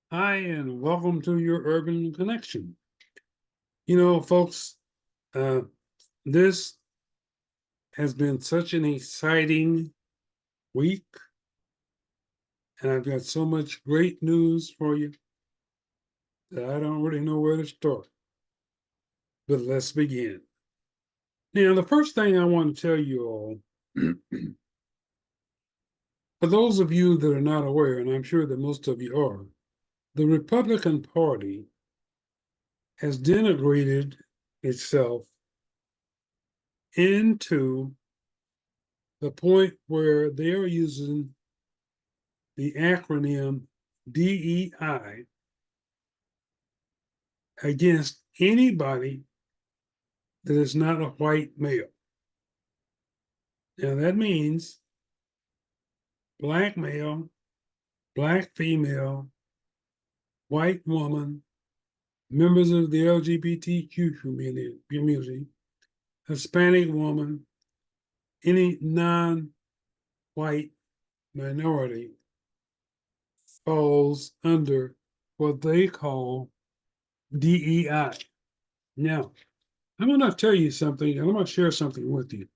Hi, and welcome to your Urban Connection. You know, folks, uh, this has been such an exciting week, and I've got so much great news for you that I don't really know where to start. But let's begin. Now, the first thing I want to tell you all, for those of you that are not aware, and I'm sure that most of you are, the Republican Party has denigrated itself into the point where they are using the acronym DEI against anybody that is not a white male. Now that means black male, black female, white woman, members of the LGBTQ community, Hispanic woman, any non-white minority falls under what they call DEI. Now, I'm going to tell you something, and I'm going to share something with you.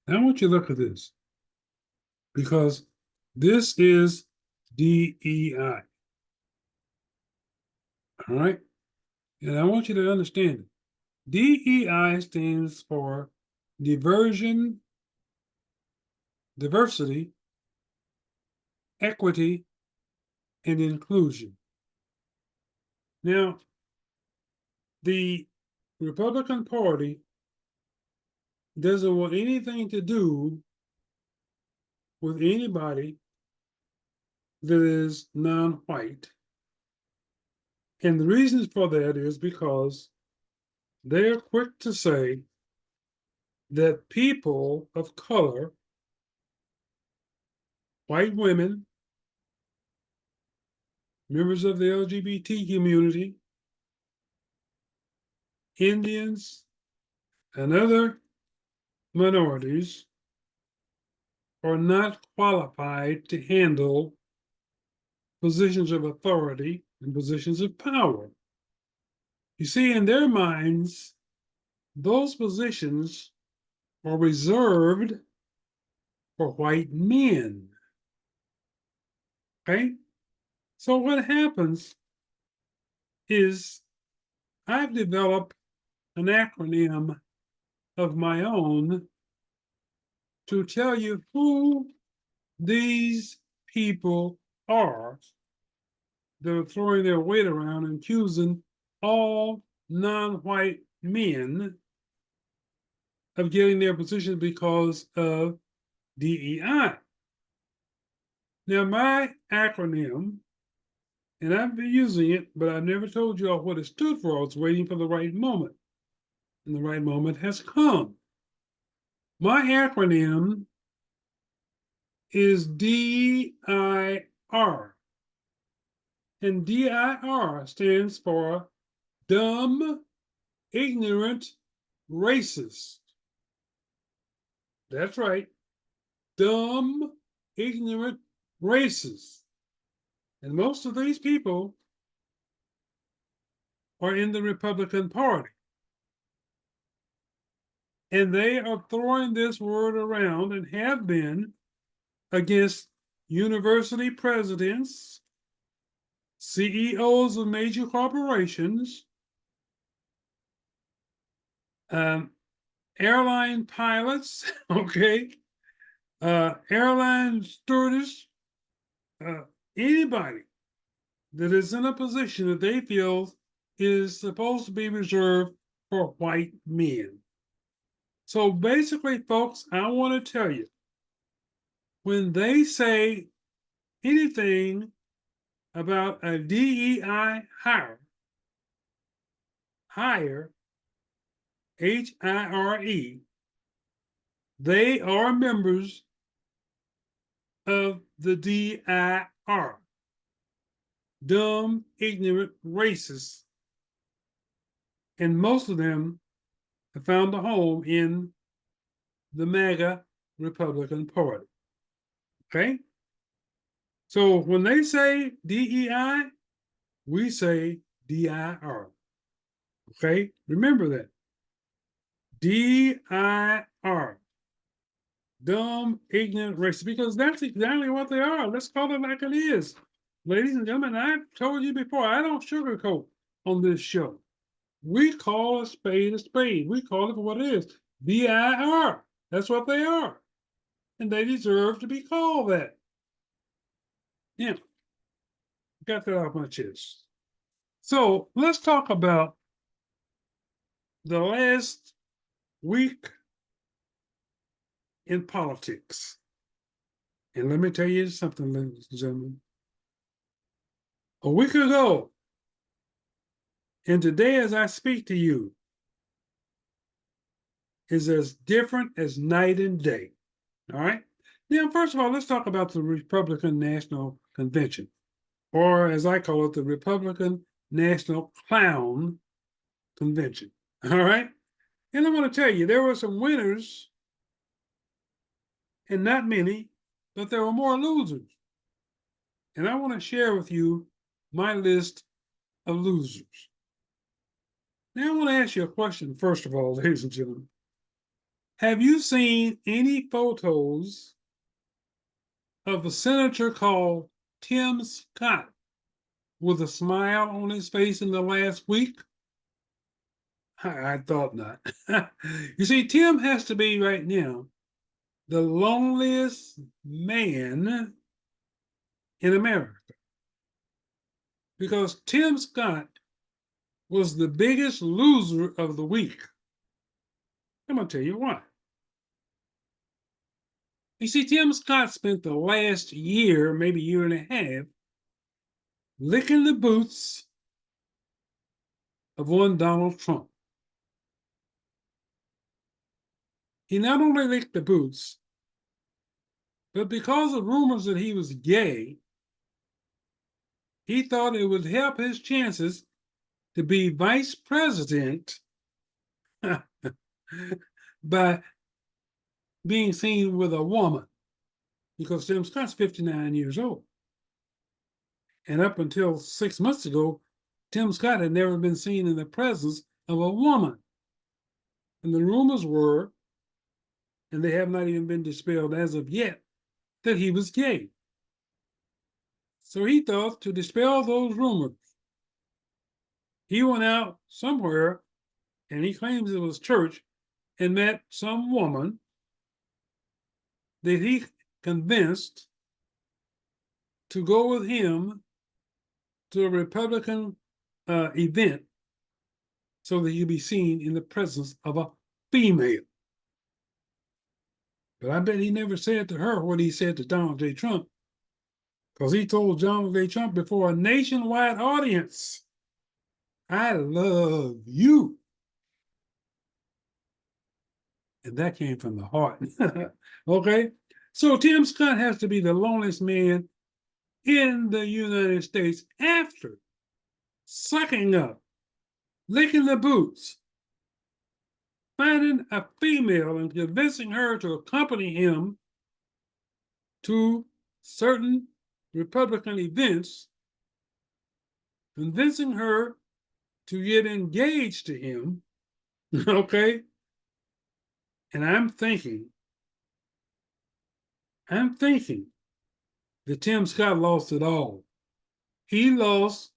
I want you to look at this because this is DEI. All right. And I want you to understand it. DEI stands for diversion, diversity, equity, and inclusion. Now, the Republican Party doesn't want anything to do with anybody that is non-white. And the reasons for that is because they're quick to say that people of color, white women, members of the LGBT community, Indians, and other minorities are not qualified to handle positions of authority and positions of power. You see, in their minds, those positions are reserved for white men. Okay? So what happens is I've developed an acronym of my own to tell you who these people are that are throwing their weight around and accusing all non-white men of getting their positions because of DEI. Now, my acronym, and I've been using it, but I never told you all what it stood for. I was waiting for the right moment, and the right moment has come. My acronym is DIR, and DIR stands for dumb, ignorant, racist. That's right. Dumb, ignorant, racist. And most of these people are in the Republican Party. And they are throwing this word around and have been against university presidents, CEOs of major corporations, um, airline pilots, okay, airline stewardess, uh, anybody that is in a position that they feel is supposed to be reserved for white men. So basically, folks, I want to tell you when they say anything about a DEI hire, HIRE, they are members of the DIR, dumb, ignorant, racist, and most of them have found a home in the MAGA Republican Party. Okay? So when they say DEI, we say DIR. Okay, remember that. DIR. Dumb, ignorant, racist, because that's exactly what they are. Let's call it like it is. Ladies and gentlemen, I've told you before, I don't sugarcoat on this show. We call a spade a spade. We call it for what it is. DIR. That's what they are. And they deserve to be called that. Yeah, got that off my chest. So let's talk about the last week in politics. And let me tell you something, ladies and gentlemen. A week ago, and today as I speak to you, is as different as night and day. All right? Now, first of all, let's talk about the Republican National Convention, or as I call it, the Republican National Clown Convention. All right? And I'm going to tell you, there were some winners, and not many, but there were more losers. And I want to share with you my list of losers. Now, I want to ask you a question, first of all, ladies and gentlemen. Have you seen any photos of a senator called Tim Scott with a smile on his face in the last week? I thought not. You see, Tim has to be right now the loneliest man in America because Tim Scott was the biggest loser of the week. I'm going to tell you why. You see, Tim Scott spent the last year, maybe year and a half, licking the boots of one Donald Trump. He not only licked the boots, but because of rumors that he was gay, he thought it would help his chances to be vice president by being seen with a woman, because Tim Scott's 59 years old. And up until 6 months ago, Tim Scott had never been seen in the presence of a woman. And the rumors were, and they have not even been dispelled as of yet, that he was gay. So he thought to dispel those rumors, he went out somewhere, and he claims it was church, and met some woman that he convinced to go with him to a Republican event so that he'd be seen in the presence of a female. But I bet he never said to her what he said to Donald J. Trump, because he told Donald J. Trump before a nationwide audience, I love you. And that came from the heart. Okay? So Tim Scott has to be the loneliest man in the United States after sucking up, licking the boots, finding a female and convincing her to accompany him to certain Republican events, convincing her to get engaged to him. Okay? And I'm thinking that Tim Scott lost it all. He lost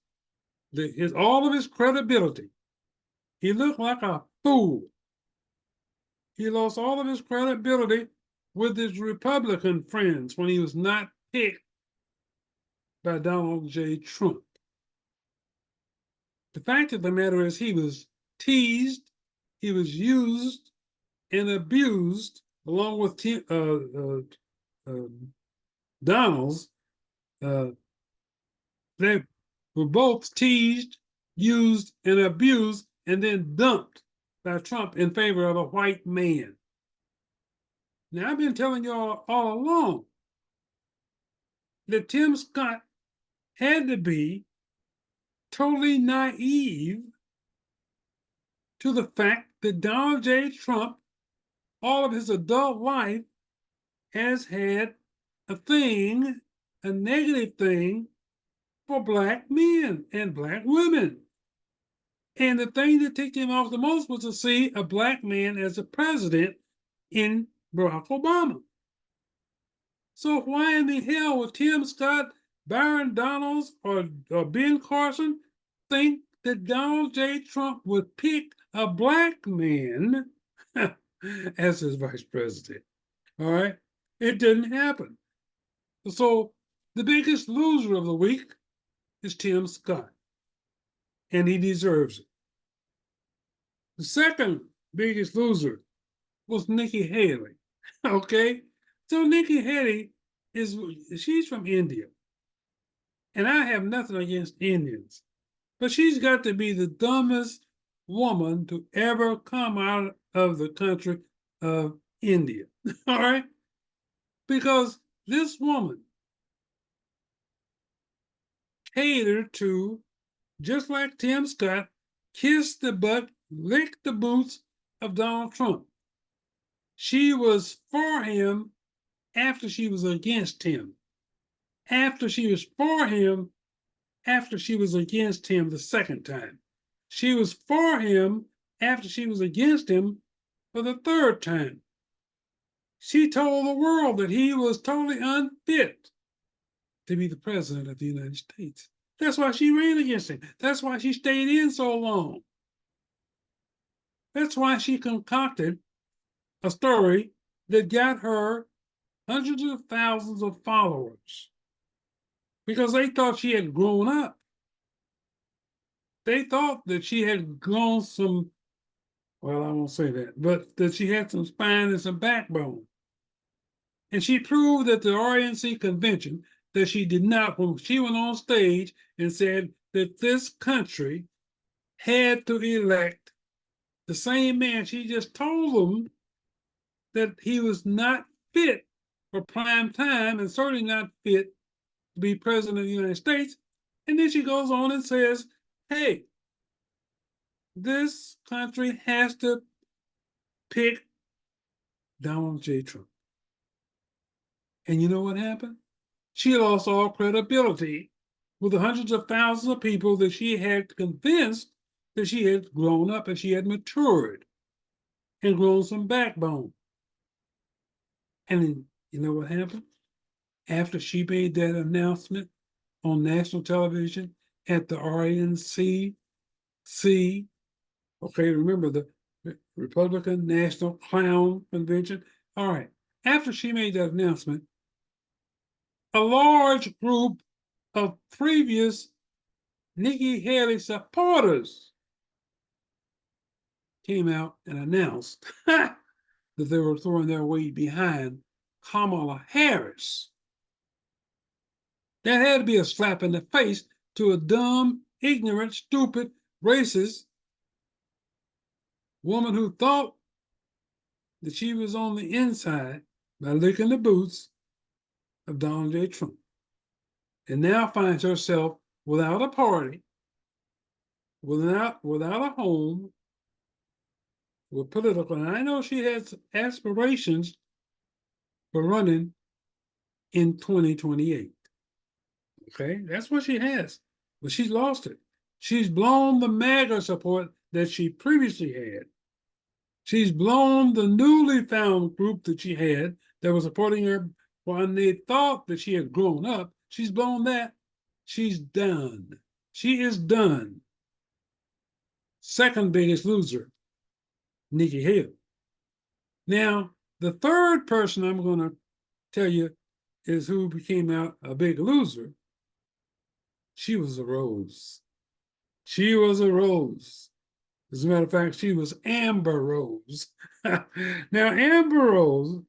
all of his credibility. He looked like a fool. He lost all of his credibility with his Republican friends when he was not picked by Donald J. Trump. The fact of the matter is he was teased, he was used and abused along with Donald's. They were both teased, used, and abused, and then dumped by Trump in favor of a white man. Now, I've been telling you all along that Tim Scott had to be totally naive to the fact that Donald J. Trump, all of his adult life, has had a thing, a negative thing, for black men and black women. And the thing that ticked him off the most was to see a black man as a president in Barack Obama. So why in the hell would Tim Scott, Byron Donalds, or Ben Carson think that Donald J. Trump would pick a black man as his vice president? All right. It didn't happen. So the biggest loser of the week is Tim Scott, and he deserves it. The second biggest loser was Nikki Haley. Okay. So Nikki Haley she's from India. And I have nothing against Indians, but she's got to be the dumbest woman to ever come out of the country of India. All right? Because this woman catered to, just like Tim Scott, kiss the butt, lick the boots of Donald Trump. She was for him after she was against him. After she was for him, after she was against him the second time. She was for him after she was against him for the third time. She told the world that he was totally unfit to be the president of the United States. That's why she ran against him. That's why she stayed in so long. That's why she concocted a story that got her hundreds of thousands of followers, because they thought she had grown up. They thought that she had grown some, well, I won't say that, but that she had some spine and some backbone. And she proved at the RNC convention that she did not, when she went on stage and said that this country had to elect the same man. She just told them that he was not fit for prime time and certainly not fit to be president of the United States. And then she goes on and says, hey, this country has to pick Donald J. Trump. And you know what happened? She lost all credibility with the hundreds of thousands of people that she had convinced that she had grown up and she had matured and grown some backbone. And then, you know what happened? After she made that announcement on national television at the RNC, okay, remember the Republican National Clown Convention? All right. After she made that announcement, a large group of previous Nikki Haley supporters came out and announced that they were throwing their weight behind Kamala Harris. That had to be a slap in the face to a dumb, ignorant, stupid, racist woman who thought that she was on the inside by licking the boots of Donald J. Trump, and now finds herself without a party, without a home, with political. And I know she has aspirations for running in 2028. Okay, that's what she has, but she's lost it. She's blown the MAGA support that she previously had. She's blown the newly found group that she had that was supporting her when they thought that she had grown up. She's blown that. She's done. She is done. Second biggest loser, Nikki Haley. Now, the third person I'm going to tell you is who became out a big loser. She was a rose. She was a rose. As a matter of fact, she was Amber Rose. Now, Amber Rose,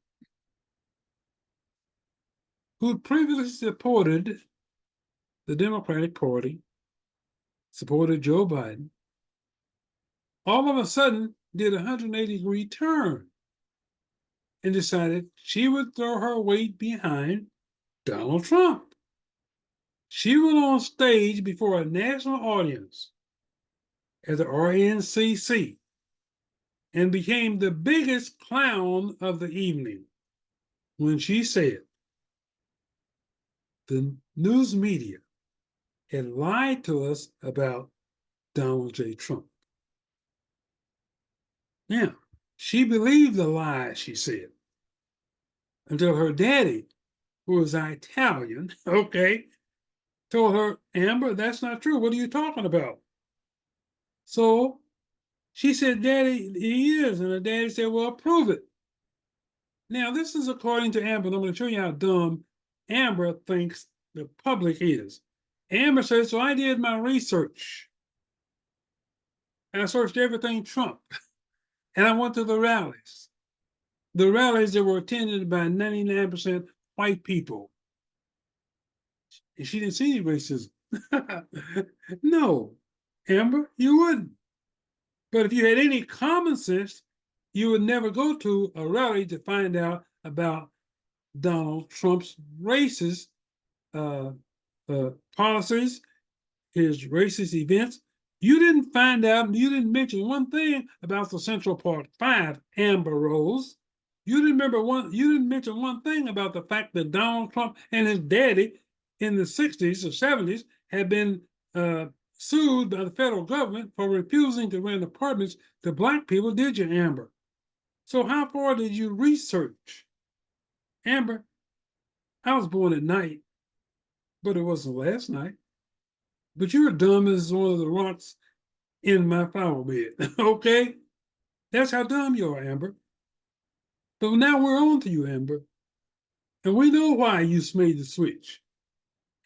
who previously supported the Democratic Party, supported Joe Biden, all of a sudden did a 180-degree turn and decided she would throw her weight behind Donald Trump. She went on stage before a national audience at the RNCC and became the biggest clown of the evening when she said, the news media had lied to us about Donald J. Trump. Now, she believed the lies she said until her daddy, who was Italian, okay, told her, Amber, that's not true. What are you talking about? So she said, Daddy, he is. And her daddy said, well, prove it. Now, this is according to Amber. I'm going to show you how dumb Amber thinks the public is. Amber says, so I did my research. And I searched everything Trump. And I went to the rallies. The rallies that were attended by 99% white people. And she didn't see any racism. No, Amber, you wouldn't. But if you had any common sense, you would never go to a rally to find out about Donald Trump's racist policies, his racist events. You didn't find out, you didn't mention one thing about the Central Park 5, Amber Rose. You didn't mention one thing about the fact that Donald Trump and his daddy in the 60s or 70s had been sued by the federal government for refusing to rent apartments to Black people, did you, Amber? So how far did you research? Amber, I was born at night, but it wasn't last night. But you're dumb as one of the rocks in my flower bed, okay? That's how dumb you are, Amber. But now we're on to you, Amber. And we know why you made the switch.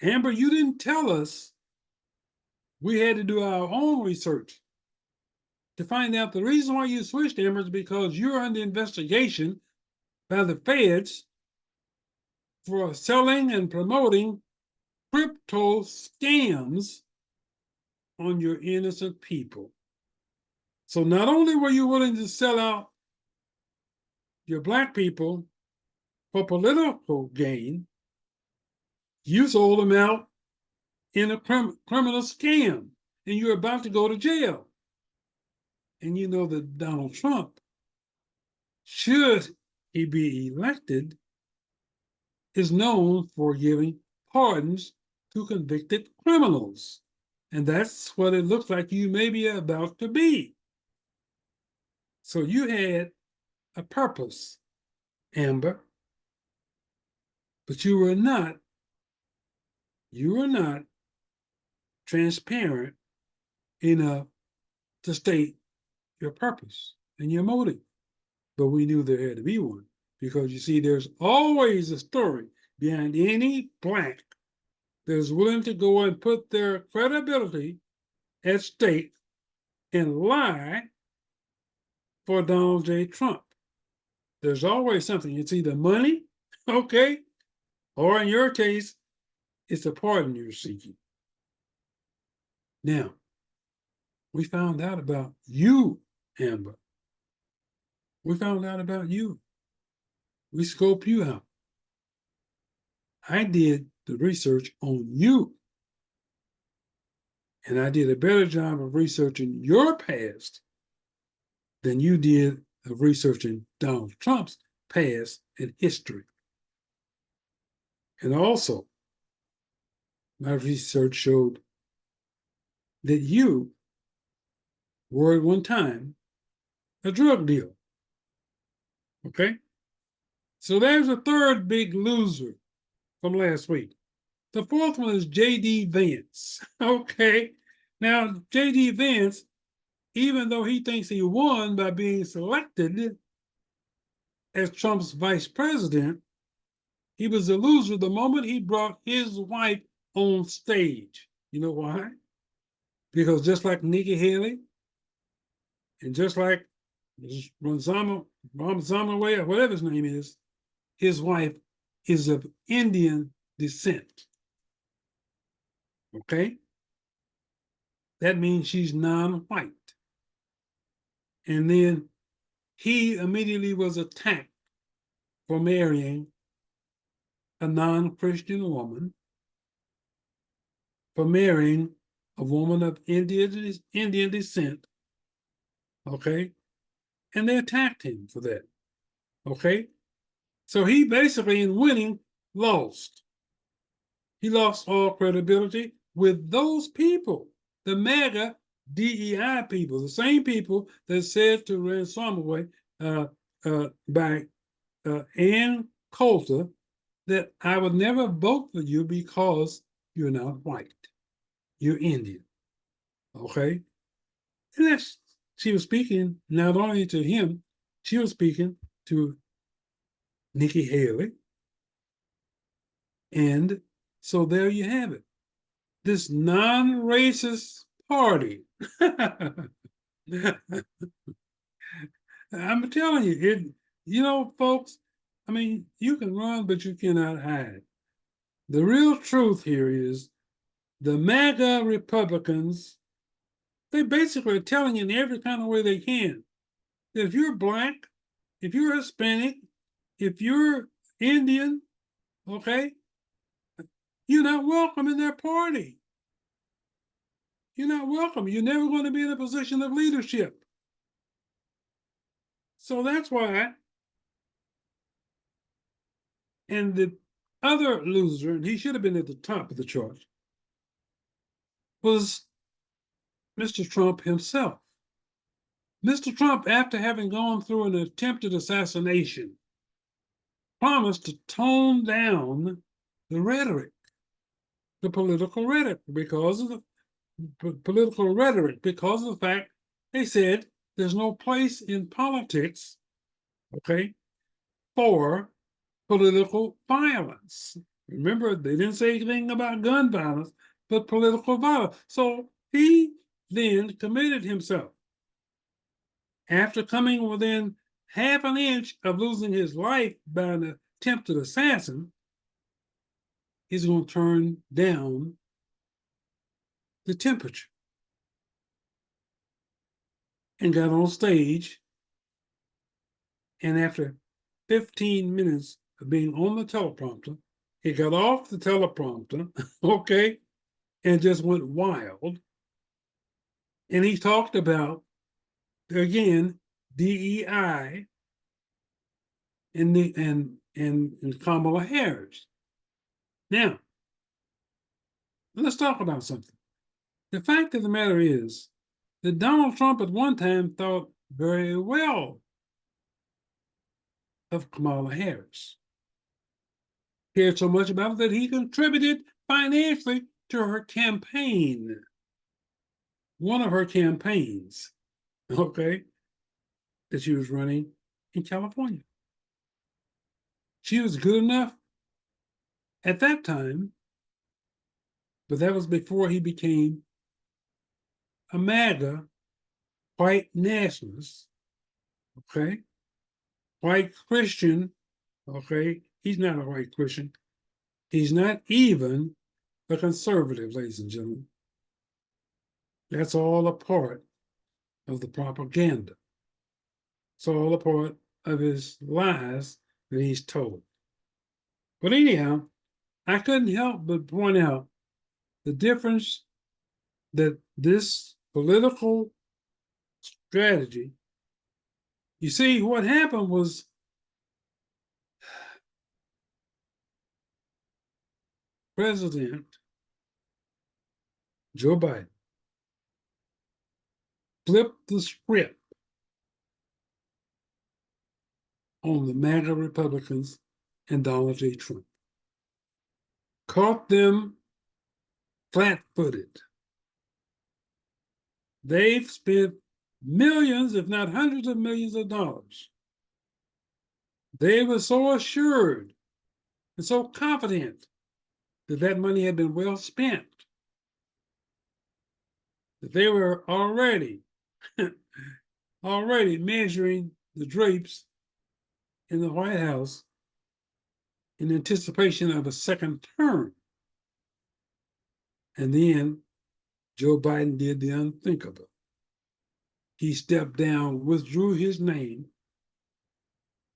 Amber, you didn't tell us. We had to do our own research to find out the reason why you switched, Amber, is because you're under investigation by the feds for selling and promoting crypto scams on your innocent people. So not only were you willing to sell out your Black people for political gain, you sold them out in a criminal scam, and you're about to go to jail. And you know that Donald Trump, should he be elected, is known for giving pardons to convicted criminals. And that's what it looks like you may be about to be. So you had a purpose, Amber, but you were not transparent enough to state your purpose and your motive. But we knew there had to be one, because you see, there's always a story behind any Black that is willing to go and put their credibility at stake and lie for Donald J. Trump. There's always something. It's either money, okay, or in your case, it's a pardon you're seeking. Now, we found out about you, Amber. We found out about you. We scoped you out. I did the research on you. And I did a better job of researching your past than you did of researching Donald Trump's past and history. And also, my research showed that you were at one time a drug dealer. Okay? So there's a third big loser from last week. The fourth one is J.D. Vance. Okay? Now, J.D. Vance, even though he thinks he won by being selected as Trump's vice president, he was a loser the moment he brought his wife on stage. You know why? Because just like Nikki Haley, and just like Ramaswamy, or whatever his name is, his wife is of Indian descent. Okay? That means she's non-white. And then he immediately was attacked for marrying a non-Christian woman, for marrying a woman of Indian descent, okay? And they attacked him for that, okay? So he basically, in winning, lost. He lost all credibility, with those people, the MAGA DEI people, the same people that said to Ransomware by Ann Coulter that I would never vote for you because you're not white, you're Indian. Okay? And that's, she was speaking not only to him, she was speaking to Nikki Haley. And so there you have it. This non-racist party. I'm telling you, folks, I mean, you can run, but you cannot hide. The real truth here is the MAGA Republicans, they basically are telling you in every kind of way they can that if you're Black, if you're Hispanic, if you're Indian, okay, you're not welcome in their party. You're not welcome. You're never going to be in a position of leadership. So that's why. And the other loser, and he should have been at the top of the chart, was Mr. Trump himself. Mr. Trump, after having gone through an attempted assassination, promised to tone down the rhetoric, the political rhetoric, because of the fact they said there's no place in politics, okay, for political violence. Remember, they didn't say anything about gun violence, but political violence. So he then committed himself. After coming within half an inch of losing his life by an attempted assassin, he's going to turn down the temperature. And got on stage. And after 15 minutes of being on the teleprompter, he got off the teleprompter, okay, and just went wild. And he talked about, again, DEI and Kamala Harris. Now, let's talk about something. The fact of the matter is that Donald Trump at one time thought very well of Kamala Harris. Cared so much about it that he contributed financially to her campaign. One of her campaigns, okay, that she was running in California. She was good enough at that time, but that was before he became a MAGA white nationalist, okay, white Christian, okay. He's not a white Christian. He's not even a conservative, ladies and gentlemen. That's all a part of the propaganda. It's all a part of his lies that he's told. But anyhow, I couldn't help but point out the difference that this political strategy, you see, what happened was President Joe Biden flipped the script on the MAGA Republicans and Donald J. Trump. Caught them flat-footed. They've spent millions, if not hundreds of millions of dollars. They were so assured and so confident that that money had been well spent, that they were already measuring the drapes in the White House in anticipation of a second term. And then Joe Biden did the unthinkable. He stepped down, withdrew his name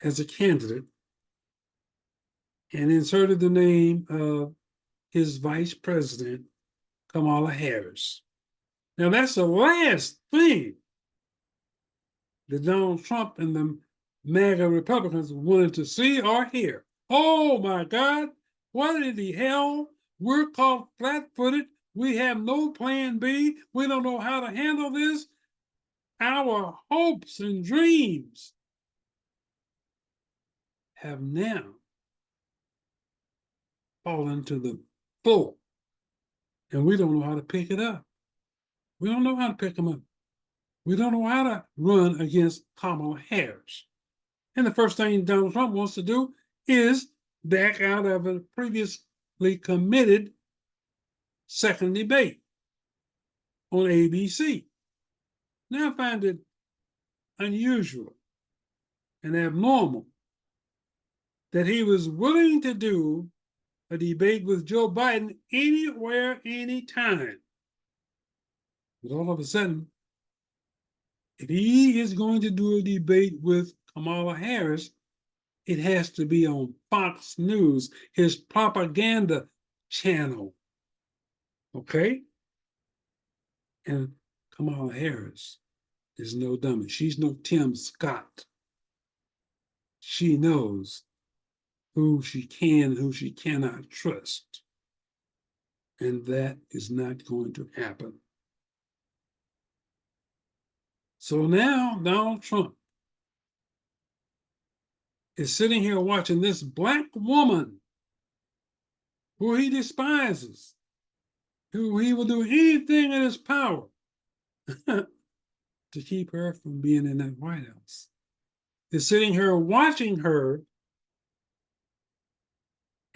as a candidate, and inserted the name of his vice president, Kamala Harris. Now, that's the last thing that Donald Trump and the MAGA Republicans wanted to see or hear. Oh my God, what in the hell? We're caught flat-footed We have no plan B. We don't know how to handle this. Our hopes and dreams have now fallen to the floor, and we don't know how to pick it up. We don't know how to pick them up. We don't know how to run against Kamala Harris. And the first thing Donald Trump wants to do is back out of a previously committed second debate on ABC. Now I find it unusual and abnormal that he was willing to do a debate with Joe Biden anywhere, anytime. But all of a sudden, if he is going to do a debate with Kamala Harris, it has to be on Fox News, his propaganda channel. Okay? And Kamala Harris is no dummy. She's no Tim Scott. She knows who she can and who she cannot trust. And that is not going to happen. So now Donald Trump is sitting here watching this Black woman who he despises, who he will do anything in his power to keep her from being in that White House, is sitting here watching her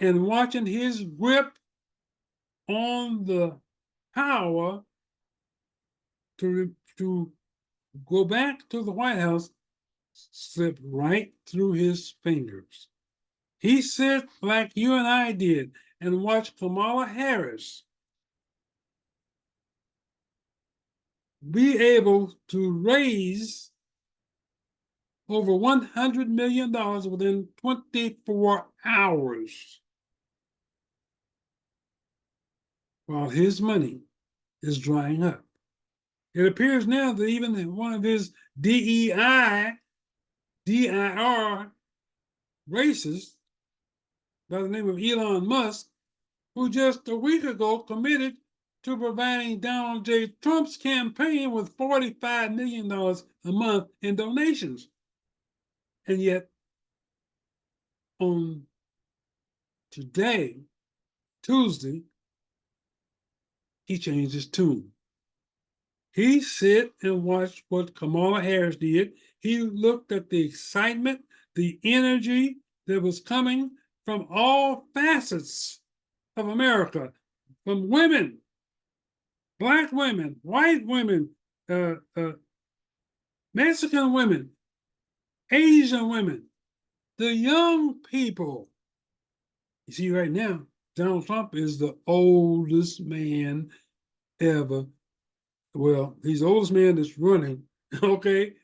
and watching his grip on the power to go back to the White House slip right through his fingers. He sits like you and I did and watched Kamala Harris be able to raise over $100 million within 24 hours, while his money is drying up. It appears now that even one of his DEI, DIR racists by the name of Elon Musk, who just a week ago committed to providing Donald J. Trump's campaign with $45 million a month in donations. And yet, on today, Tuesday, he changed his tune. He sit and watched what Kamala Harris did. He looked at the excitement, the energy that was coming from all facets of America, from women, Black women, white women, Mexican women, Asian women, the young people. You see, right now, Donald Trump is the oldest man ever. Well, he's the oldest man that's running, okay?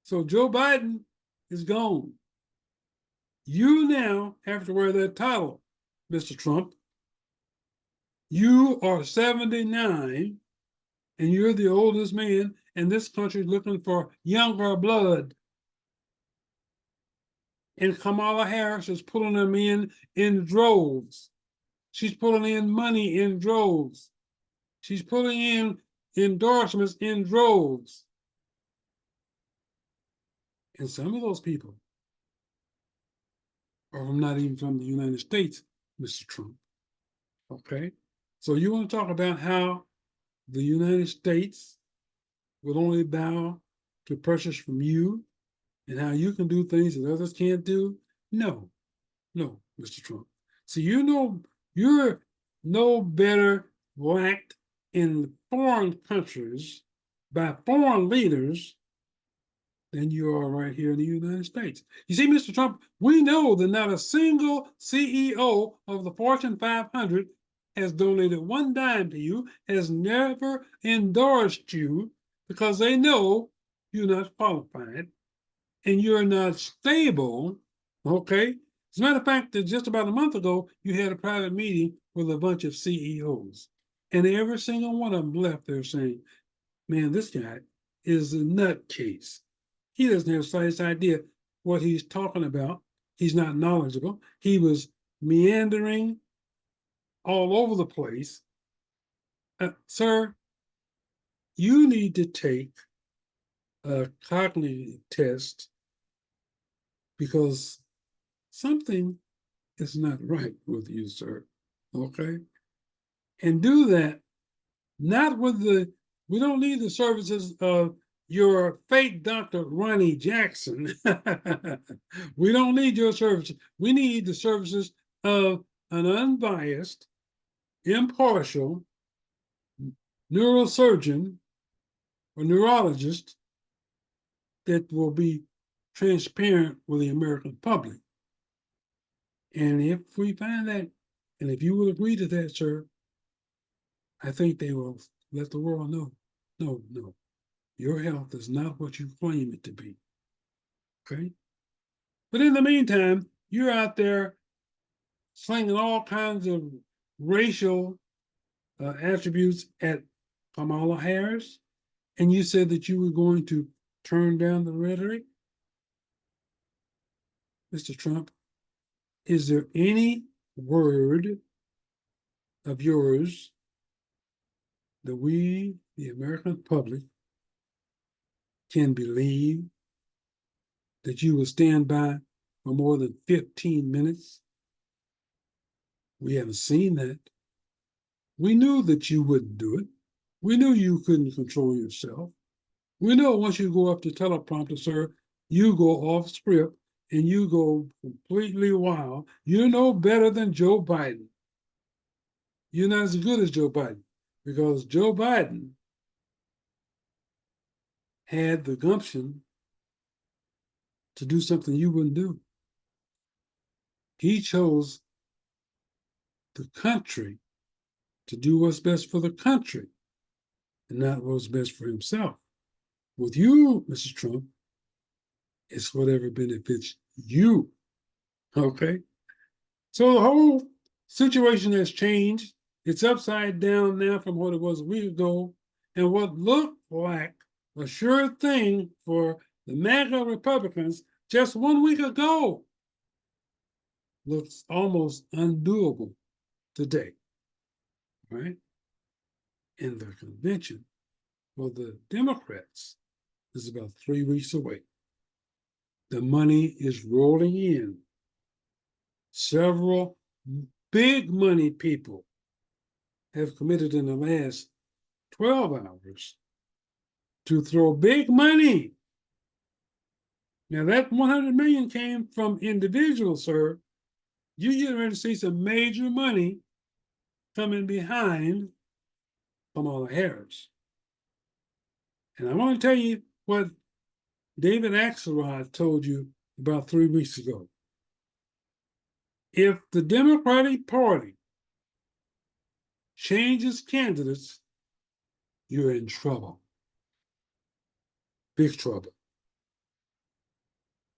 So Joe Biden is gone. You now have to wear that title, Mr. Trump. You are 79, and you're the oldest man, and this country is looking for younger blood. And Kamala Harris is pulling them in droves. She's pulling in money in droves. She's pulling in endorsements in droves. And some of those people are not even from the United States, Mr. Trump. Okay? So you want to talk about how the United States will only bow to pressures from you and how you can do things that others can't do? No, Mr. Trump. So you know you're no better liked in foreign countries by foreign leaders than you are right here in the United States. You see, Mr. Trump, we know that not a single CEO of the Fortune 500 has donated one dime to you, has never endorsed you because they know you're not qualified and you're not stable, okay? As a matter of fact, that just about a month ago, you had a private meeting with a bunch of CEOs. And every single one of them left there saying, man, this guy is a nutcase. He doesn't have the slightest idea what he's talking about. He's not knowledgeable. He was meandering all over the place. Sir, you need to take a cognitive test because something is not right with you, sir. Okay? And do that not with we don't need the services of your fake Dr. Ronnie Jackson. We don't need your services. We need the services of an unbiased, impartial neurosurgeon or neurologist that will be transparent with the American public. And if we find that, and if you will agree to that, sir, I think they will let the world know. No, no, your health is not what you claim it to be. Okay? But in the meantime, you're out there slinging all kinds of racial attributes at Kamala Harris, and you said that you were going to turn down the rhetoric. Mr. Trump, is there any word of yours that we, the American public, can believe that you will stand by for more than 15 minutes? We haven't seen that. We knew that you wouldn't do it. We knew you couldn't control yourself. We know once you go up to teleprompter, sir, you go off script and you go completely wild. You're no better than Joe Biden. You're not as good as Joe Biden because Joe Biden had the gumption to do something you wouldn't do. He chose the country to do what's best for the country and not what's best for himself. With you, Mr. Trump, it's whatever benefits you. Okay? So the whole situation has changed. It's upside down now from what it was a week ago. And what looked like a sure thing for the MAGA Republicans just 1 week ago looks almost undoable today. Right? And the convention for the Democrats is about 3 weeks away. The money is rolling in. Several big money people have committed in the last 12 hours to throw big money. Now that 100 million came from individuals, sir. You're getting ready to see some major money coming behind Kamala Harris. And I want to tell you what David Axelrod told you about 3 weeks ago. If the Democratic Party changes candidates, you're in trouble. Big trouble.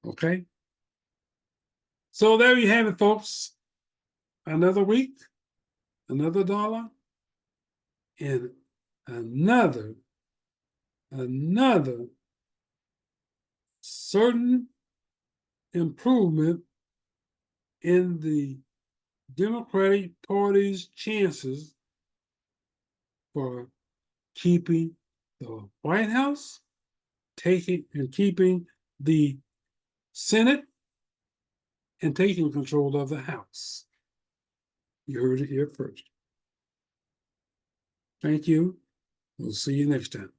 Okay? So there you have it, folks. Another week, another dollar, and another certain improvement in the Democratic Party's chances for keeping the White House, keeping the Senate, and taking control of the House. You heard it here first. Thank you. We'll see you next time.